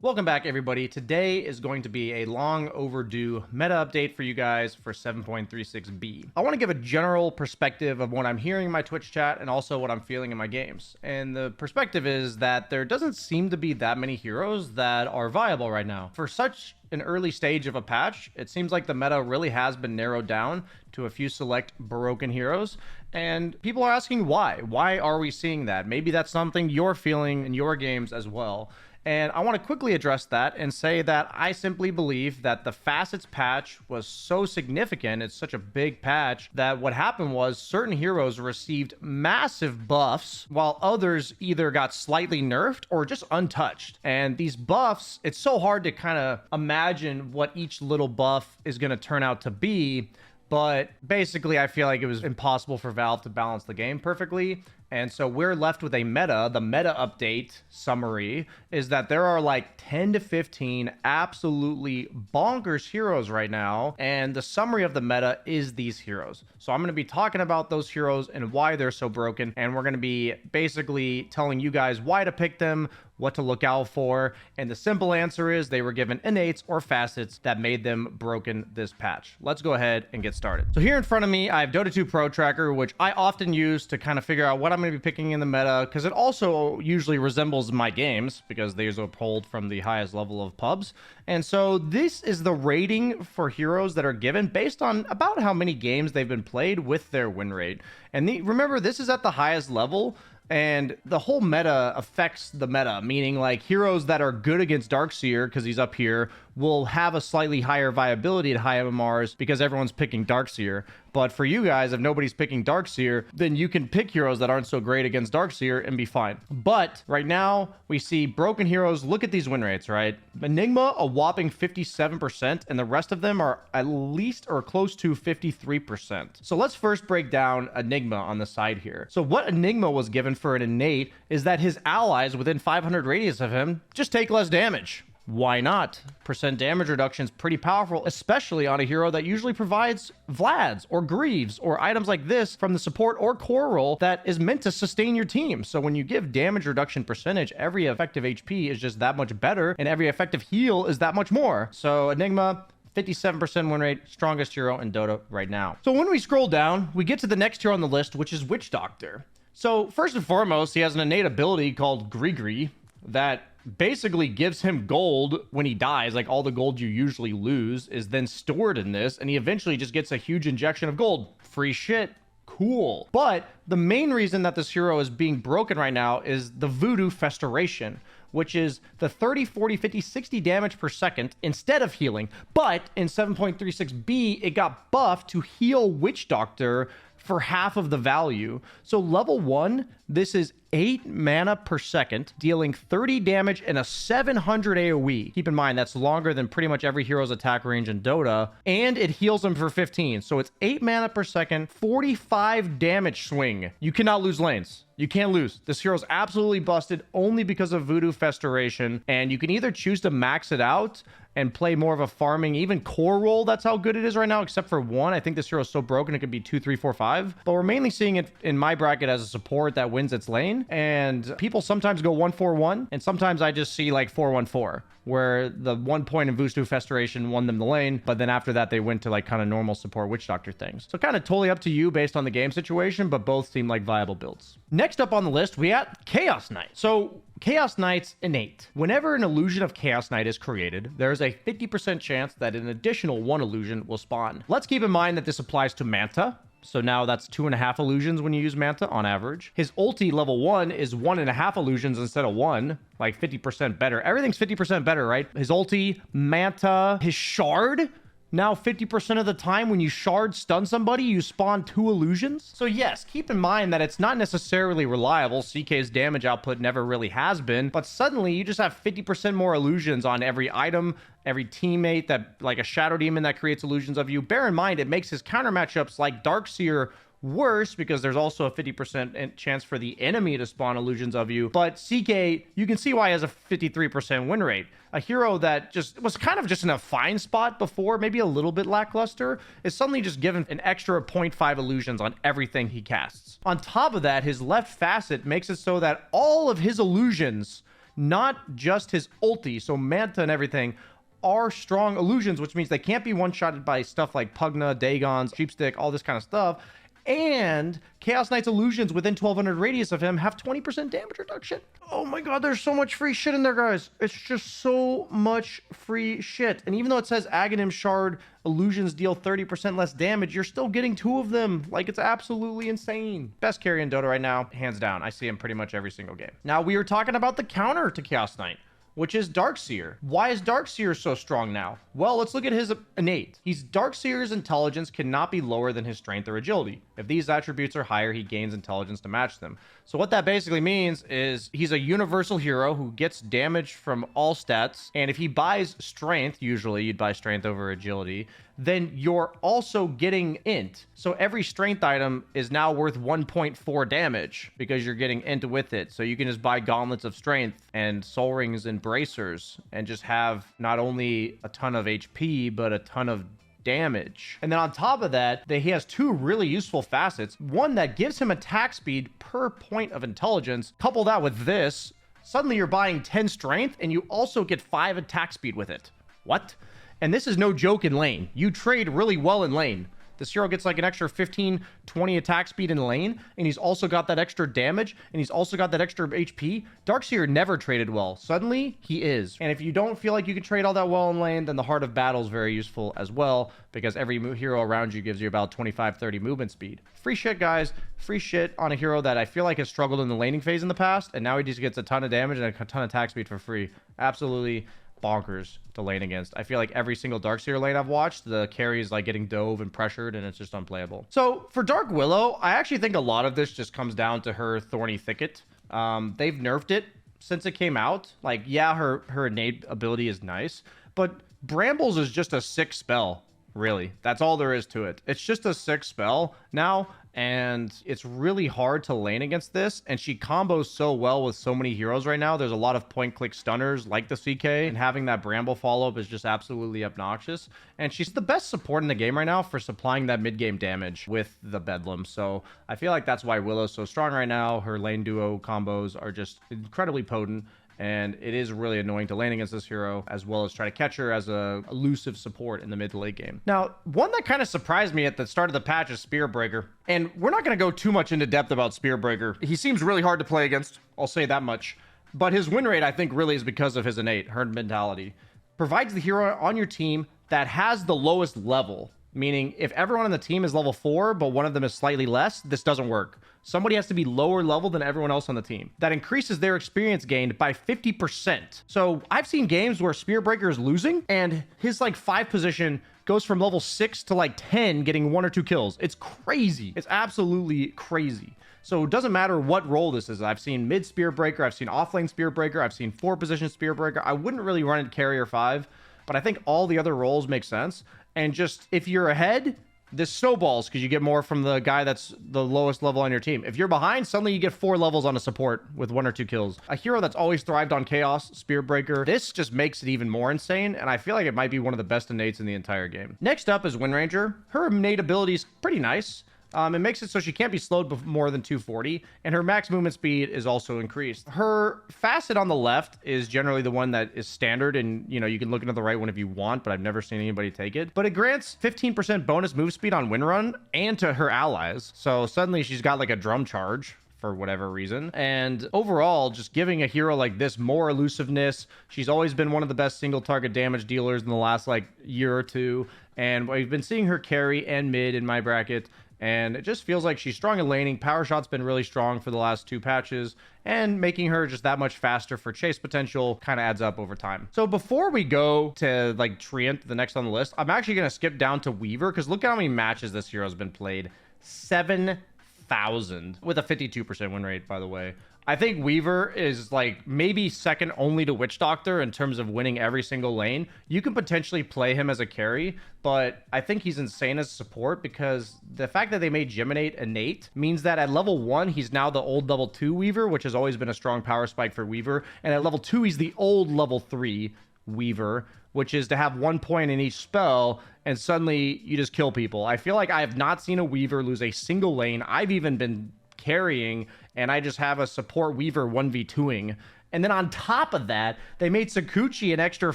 Welcome back, everybody. Today is going to be a long overdue meta update for you guys for 7.36b. I want to give a general perspective of what I'm hearing in my Twitch chat and also what I'm feeling in my games. And the perspective is that there doesn't seem to be that many heroes that are viable right now. For such an early stage of a patch, it seems like the meta really has been narrowed down to a few select broken heroes. And people are asking why. Why are we seeing that? Maybe that's something you're feeling in your games as well. And I want to quickly address that and say that I simply believe that the facets patch was so significant, it's such a big patch, that what happened was certain heroes received massive buffs while others either got slightly nerfed or just untouched. And these buffs, it's so hard to kind of imagine what each little buff is going to turn out to be. But basically, I feel like it was impossible for Valve to balance the game perfectly. And so we're left with a meta. The meta update summary is that there are like 10 to 15 absolutely bonkers heroes right now. And the summary of the meta is these heroes. So I'm going to be talking about those heroes and why they're so broken. And we're going to be basically telling you guys why to pick them, what to look out for. And the simple answer is they were given innates or facets that made them broken this patch. Let's go ahead and get started. So here in front of me, I have Dota 2 Pro Tracker, which I often use to kind of figure out what I'm going to be picking in the meta, because it also usually resembles my games because these are pulled from the highest level of pubs. And so this is the rating for heroes that are given based on about how many games they've been played with their win rate. And remember, this is at the highest level. And the whole meta affects the meta, meaning like heroes that are good against Darkseer, because he's up here, will have a slightly higher viability at high MMRs because everyone's picking Darkseer. But for you guys, if nobody's picking Darkseer, then you can pick heroes that aren't so great against Darkseer and be fine. But right now, we see broken heroes. Look at these win rates, right? Enigma, a whopping 57%, and the rest of them are at least or close to 53%. So let's first break down Enigma on the side here. So what Enigma was given for an innate is that his allies within 500 radius of him just take less damage. Why not? Percent damage reduction is pretty powerful, especially on a hero that usually provides Vlads or Greaves or items like this from the support or core role that is meant to sustain your team. So when you give damage reduction percentage, every effective HP is just that much better, and every effective heal is that much more. So Enigma, 57% win rate, strongest hero in Dota right now. So when we scroll down, we get to the next hero on the list, which is Witch Doctor. So first and foremost, he has an innate ability called Gree that basically gives him gold when he dies. Like all the gold you usually lose is then stored in this, and he eventually just gets a huge injection of gold. Free shit. Cool. But the main reason that this hero is being broken right now is the Voodoo Festration, which is the 30, 40, 50, 60 damage per second instead of healing. But in 7.36b, it got buffed to heal Witch Doctor for half of the value. So level 1, this is 8 mana per second, dealing 30 damage and a 700 AoE. Keep in mind, that's longer than pretty much every hero's attack range in Dota, and it heals them for 15. So it's 8 mana per second, 45 damage swing. You cannot lose lanes. You can't lose. This hero's absolutely busted only because of Voodoo Festration, and you can either choose to max it out and play more of a farming, even core role. That's how good it is right now, except for 1. I think this hero is so broken it could be 2, 3, 4, 5. But we're mainly seeing it in my bracket as a support that wins its lane. And people sometimes go 1-4-1, and sometimes I just see like 4-1-4, where the 1 point in Voodoo Festration won them the lane, but then after that they went to like kind of normal support Witch Doctor things. So kind of totally up to you based on the game situation, but both seem like viable builds. Next up on the list, we got Chaos Knight. So Chaos Knight's innate. Whenever an illusion of Chaos Knight is created, there is a 50% chance that an additional 1 illusion will spawn. Let's keep in mind that this applies to Manta. So now that's 2.5 illusions when you use Manta on average. His ulti level 1 is 1.5 illusions instead of 1, like 50% better. Everything's 50% better, right? His ulti, Manta, his shard. Now 50% of the time when you shard stun somebody, you spawn 2 illusions. So yes, keep in mind that it's not necessarily reliable. CK's damage output never really has been, but suddenly you just have 50% more illusions on every item, every teammate, that like a Shadow Demon that creates illusions of you. Bear in mind, it makes his counter matchups like Darkseer worse because there's also a 50% chance for the enemy to spawn illusions of you. But CK, you can see why he has a 53% win rate. A hero that just was kind of just in a fine spot before, maybe a little bit lackluster, is suddenly just given an extra 0.5 illusions on everything he casts. On top of that, his left facet makes it so that all of his illusions not just his ulti. So Manta and everything are strong illusions, which means they can't be one-shotted by stuff like Pugna, Dagons, Sheepstick, all this kind of stuff. And Chaos Knight's illusions within 1200 radius of him have 20% damage reduction. Oh my god, there's so much free shit in there, guys. It's just so much free shit. And even though it says Aghanim Shard illusions deal 30% less damage, you're still getting 2 of them. Like, it's absolutely insane. Best carry in Dota right now, hands down. I see him pretty much every single game. Now, we were talking about the counter to Chaos Knight, which is Darkseer. Why is Darkseer so strong now? Well, let's look at his innate. Darkseer's intelligence cannot be lower than his strength or agility. If these attributes are higher, he gains intelligence to match them. So what that basically means is he's a universal hero who gets damage from all stats. And if he buys strength, usually you'd buy strength over agility, then you're also getting int. So every strength item is now worth 1.4 damage because you're getting int with it. So you can just buy gauntlets of strength and soul rings and bracers and just have not only a ton of HP, but a ton of damage. And then on top of that, he has 2 really useful facets. One that gives him attack speed per point of intelligence. Couple that with this, suddenly you're buying 10 strength and you also get 5 attack speed with it. What? And this is no joke in lane. You trade really well in lane. This hero gets like an extra 15, 20 attack speed in lane, and he's also got that extra damage, and he's also got that extra HP. Darkseer never traded well. Suddenly, he is. And if you don't feel like you can trade all that well in lane, then the Heart of Battle is very useful as well, because every hero around you gives you about 25, 30 movement speed. Free shit, guys. Free shit on a hero that I feel like has struggled in the laning phase in the past, and now he just gets a ton of damage and a ton of attack speed for free. Absolutely bonkers to lane against. I feel like every single Darkseer lane I've watched, the carry is like getting dove and pressured, and it's just unplayable. So for Dark Willow, I actually think a lot of this just comes down to her Thorny Thicket. They've nerfed it since it came out. Like, yeah, her innate ability is nice, but Brambles is just a sick spell, really. That's all there is to it. It's just a sick spell now, and it's really hard to lane against this, and she combos so well with so many heroes right now. There's a lot of point-click stunners like the CK, and having that Bramble follow-up is just absolutely obnoxious. And she's the best support in the game right now for supplying that mid-game damage with the Bedlam. So I feel like that's why Willow's so strong right now. Her lane duo combos are just incredibly potent, and it is really annoying to lane against this hero, as well as try to catch her as a elusive support in the mid to late game. Now, one that kind of surprised me at the start of the patch is Spearbreaker. And we're not going to go too much into depth about Spearbreaker. He seems really hard to play against, I'll say that much. But his win rate, I think, really is because of his innate herd mentality. Provides the hero on your team that has the lowest level. Meaning, if everyone on the team is level 4, but one of them is slightly less, this doesn't work. Somebody has to be lower level than everyone else on the team. That increases their experience gained by 50%. So I've seen games where Spearbreaker is losing, and his like 5 position goes from level 6 to like 10, getting 1 or 2 kills. It's crazy. It's absolutely crazy. So it doesn't matter what role this is. I've seen mid Spearbreaker, I've seen offlane Spearbreaker, I've seen 4 position Spearbreaker. I wouldn't really run it carry or 5, but I think all the other roles make sense. And just, if you're ahead, this snowballs because you get more from the guy that's the lowest level on your team. If you're behind, suddenly you get 4 levels on a support with 1 or 2 kills. A hero that's always thrived on chaos, Spearbreaker. This just makes it even more insane, and I feel like it might be one of the best innates in the entire game. Next up is Windranger. Her innate ability is pretty nice. It makes it so she can't be slowed more than 240, and her max movement speed is also increased. Her facet on the left is generally the one that is standard, and you can look into the right one if you want, but I've never seen anybody take it. But it grants 15% bonus move speed on Windrun and to her allies. So suddenly she's got like a drum charge for whatever reason. And overall, just giving a hero like this more elusiveness. She's always been one of the best single target damage dealers in the last like year or two. And we've been seeing her carry and mid in my bracket. And it just feels like she's strong in laning. Power Shot's been really strong for the last 2 patches, and making her just that much faster for chase potential kind of adds up over time. So before we go to like Treant, the next on the list, I'm actually going to skip down to Weaver, because look at how many matches this hero's been played. 7,000 with a 52% win rate, by the way. I think Weaver is like maybe second only to Witch Doctor in terms of winning every single lane. You can potentially play him as a carry, but I think he's insane as support, because the fact that they made Geminate innate means that at level 1, he's now the old level 2 Weaver, which has always been a strong power spike for Weaver. And at level 2, he's the old level 3 Weaver, which is to have 1 point in each spell, and suddenly you just kill people. I feel like I have not seen a Weaver lose a single lane. I've even been carrying, and I just have a support Weaver 1v2ing, And then on top of that, they made Sakuchi an extra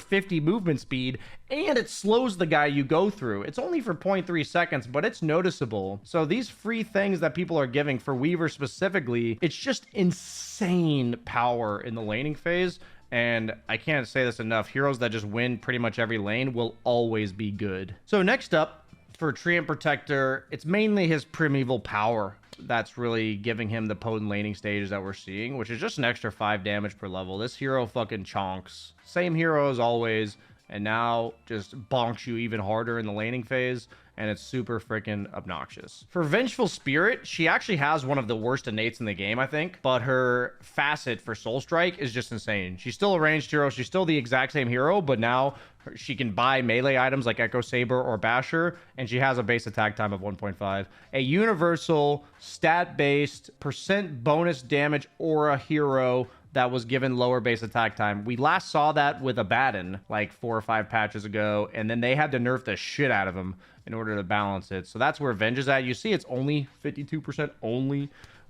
50 movement speed, and it slows the guy you go through. It's only for 0.3 seconds, but it's noticeable. So these free things that people are giving for Weaver specifically, it's just insane power in the laning phase. And I can't say this enough, heroes that just win pretty much every lane will always be good. So next up, for Treant Protector, it's mainly his Primeval power that's really giving him the potent laning stages that we're seeing, which is just an extra 5 damage per level. This hero fucking chonks. Same hero as always, and now just bonks you even harder in the laning phase, and it's super freaking obnoxious. For Vengeful Spirit, she actually has one of the worst innates in the game, I think, but her facet for Soul Strike is just insane. She's still a ranged hero. She's still the exact same hero, but now she can buy melee items like Echo Saber or Basher, and she has a base attack time of 1.5. A universal, stat-based, percent bonus damage aura hero that was given lower base attack time. We last saw that with Abaddon like 4 or 5 patches ago, and then they had to nerf the shit out of him in order to balance it. So that's where Venge is at. You see it's only 52% only,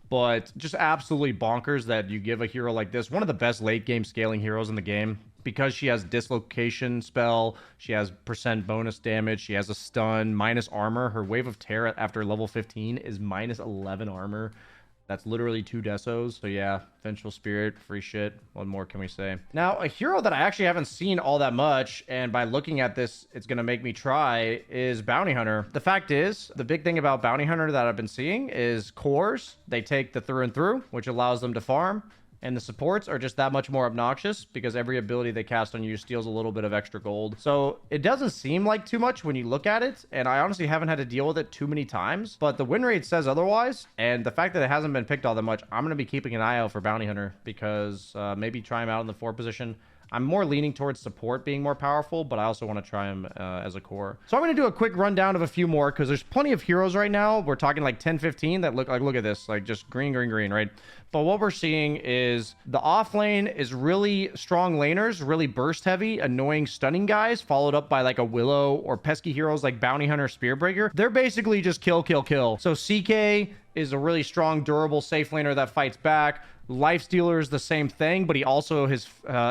but just absolutely bonkers that you give a hero like this, one of the best late game scaling heroes in the game, because she has dislocation spell, she has percent bonus damage, she has a stun, minus armor. Her Wave of Terror after level 15 is minus 11 armor. That's literally 2 desos. So yeah, Vengeful Spirit, free shit. What more can we say? Now, a hero that I actually haven't seen all that much, and by looking at this, it's going to make me try, is Bounty Hunter. The fact is, the big thing about Bounty Hunter that I've been seeing is cores. They take the through and through, which allows them to farm. And the supports are just that much more obnoxious because every ability they cast on you steals a little bit of extra gold. So it doesn't seem like too much when you look at it, and I honestly haven't had to deal with it too many times, but the win rate says otherwise, and the fact that it hasn't been picked all that much, I'm going to be keeping an eye out for Bounty Hunter because maybe try him out in the 4 position. I'm more leaning towards support being more powerful, but I also want to try him as a core. So I'm going to do a quick rundown of a few more because there's plenty of heroes right now. We're talking like 10, 15 that look like, look at this, like just green, green, green, right? But what we're seeing is the off lane is really strong laners, really burst heavy, annoying stunning guys, followed up by like a Willow or pesky heroes like Bounty Hunter, Spearbreaker. They're basically just kill, kill, kill. So CK is a really strong, durable, safe laner that fights back. Lifestealer is the same thing, but he also, his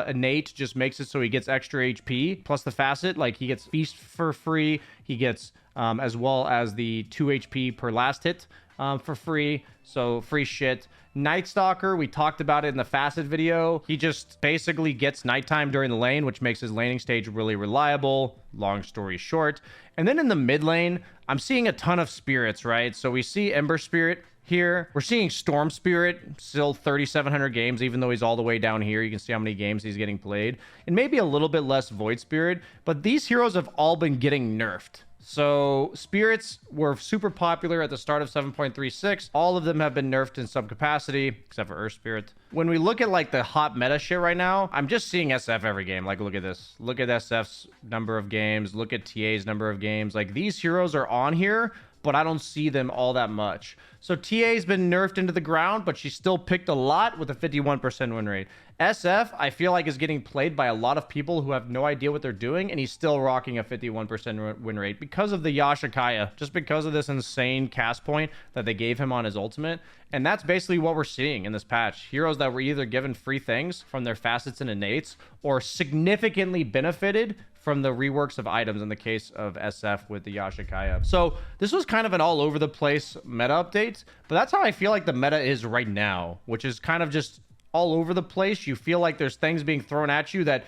innate just makes it so he gets extra HP, plus the facet, like he gets Feast for free, he gets as well as the 2 HP per last hit for free, so free shit. Night Stalker, we talked about it in the facet video. He just basically gets nighttime during the lane, which makes his laning stage really reliable, long story short. And then in the mid lane, I'm seeing a ton of spirits, right? So we see Ember Spirit here. We're seeing Storm Spirit, still 3,700 games, even though he's all the way down here. You can see how many games he's getting played. And maybe a little bit less Void Spirit, but these heroes have all been getting nerfed. So spirits were super popular at the start of 7.36. All of them have been nerfed in some capacity, except for Earth Spirit. When we look at like the hot meta shit right now, I'm just seeing SF every game. Like, look at this. Look at SF's number of games. Look at TA's number of games. Like, these heroes are on here, but I don't see them all that much. So TA's been nerfed into the ground, but she still picked a lot with a 51% win rate. SF, I feel like, is getting played by a lot of people who have no idea what they're doing, and he's still rocking a 51% win rate because of the Yashikaya, just because of this insane cast point that they gave him on his ultimate. And that's basically what we're seeing in this patch. Heroes that were either given free things from their facets and innates, or significantly benefited from the reworks of items in the case of SF with the Yashikaya. So this was kind of an all over the place meta update, but that's how I feel like the meta is right now, which is kind of just all over the place. You feel like there's things being thrown at you that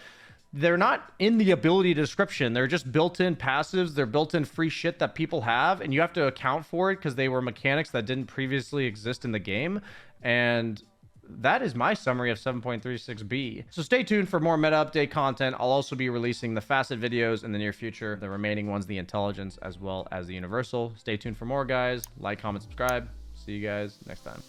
they're not in the ability description. They're just built-in passives. They're built-in free shit that people have, and you have to account for it because they were mechanics that didn't previously exist in the game. And that is my summary of 7.36b. So stay tuned for more meta update content. I'll also be releasing the facet videos in the near future. The remaining ones, the intelligence as well as the universal. Stay tuned for more, guys. Like, comment, subscribe. See you guys next time.